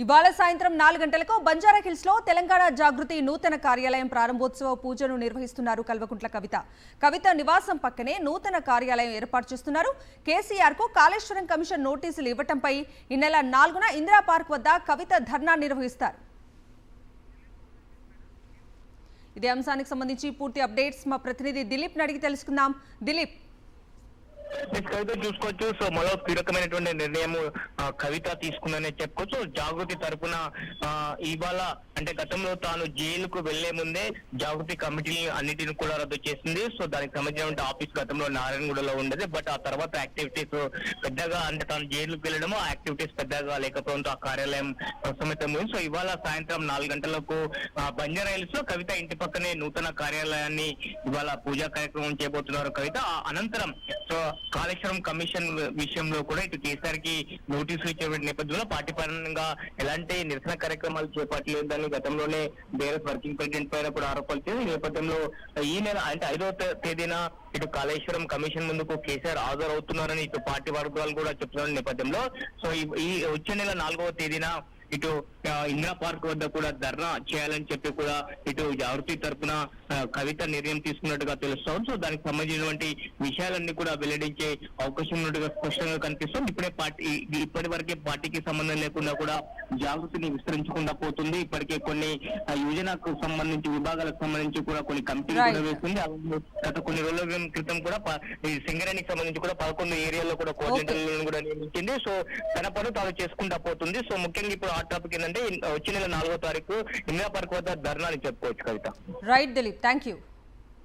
ఇవాళ సాయంత్రం 4 గంటలకు బంజారాహిల్స్ లో తెలంగాణ జాగృతి నూతన కార్యాలయం ప్రారంభోత్సవ పూజను నిర్వహిస్తున్నారు కల్వకుంట్ల కవిత. కవిత నివాసం పక్కనే నూతన కార్యాలయం ఏర్పాటు చేస్తున్నారు. కేసీఆర్ కు కాళేశ్వరం కమిషన్ నోటీసులు ఇవ్వటంపై ఈ నెల 4న ఇందిరా పార్క్ వద్ద కవిత ధర్నా నిర్వహిస్తారు. ఇదే అంశానికి సంబంధించి పూర్తి అప్డేట్స్ మా ప్రతినిధి దిలీప్ అడిగి తెలుసుకుందాం. దిలీప్, కవిత చూసుకోవచ్చు. సో మరో కీలకమైనటువంటి నిర్ణయం కవిత తీసుకుందనే చెప్పుకోవచ్చు. జాగృతి తరఫున ఇవాళ అంటే గతంలో తాను జైలుకు వెళ్లే ముందే జాగృతి కమిటీ అన్నిటిని కూడా రద్దు చేసింది. సో దానికి సంబంధించిన ఆఫీస్ గతంలో నారాయణగూడలో ఉండేది. బట్ ఆ తర్వాత యాక్టివిటీస్ పెద్దగా అంటే తాను జైలుకు వెళ్ళడము ఆ యాక్టివిటీస్ పెద్దగా లేకపోవడంతో ఆ కార్యాలయం ప్రస్తుతం. సో ఇవాళ సాయంత్రం 4 గంటలకు బంజారాహిల్స్ లో కవిత ఇంటి పక్కనే నూతన కార్యాలయాన్ని ఇవాళ పూజా కార్యక్రమం చేయబోతున్నారు కవిత. అనంతరం సో కాళేశ్వరం కమిషన్ విషయంలో కూడా ఇటు కేసీఆర్ కి నోటీసులు ఇచ్చే నేపథ్యంలో పార్టీ పరంగా ఎలాంటి నిరసన కార్యక్రమాలు చేపట్టలేదని గతంలోనే బీఆర్ఎస్ వర్కింగ్ ప్రెసిడెంట్ పైన కూడా ఆరోపణలు చేసి నేపథ్యంలో ఈ నెల అంటే 5వ తేదీన ఇటు కాళేశ్వరం కమిషన్ ముందుకు కేసీఆర్ హాజరవుతున్నారని ఇటు పార్టీ వర్గాలు కూడా చెప్తున్న నేపథ్యంలో సో ఈ వచ్చే నెల 4వ తేదీన ఇటు ఇందిరా పార్క్ వద్ద కూడా ధర్నా చేయాలని చెప్పి కూడా ఇటు జాగృతి తరఫున కవిత నిర్ణయం తీసుకున్నట్టుగా తెలుస్తోంది. సో దానికి సంబంధించినటువంటి విషయాలన్నీ కూడా వెల్లడించే అవకాశం ఉన్నట్టుగా స్పష్టంగా కనిపిస్తుంది. ఇప్పటి వరకే పార్టీకి సంబంధం లేకుండా కూడా జాగృతిని విస్తరించకుండా పోతుంది. ఇప్పటికే కొన్ని యువజనకు సంబంధించి విభాగాలకు సంబంధించి కూడా కొన్ని కమిటీలు కూడా వేస్తుంది. గత కొన్ని రోజుల క్రితం కూడా సింగరేణికి సంబంధించి కూడా 11 ఏరియాల్లో కూడా కోఆర్డినేటర్లను కూడా నియమించింది. సో తన పనులు తాను చేసుకుంటా పోతుంది. సో ముఖ్యంగా ఇప్పుడు టాపిక్ ఏంటంటే వచ్చే నెల 4వ తారీఖు ఇందిరా పార్క్ వద్ద ధర్నాని చెప్పుకోవచ్చు Kavitha. Right Dileep, thank you.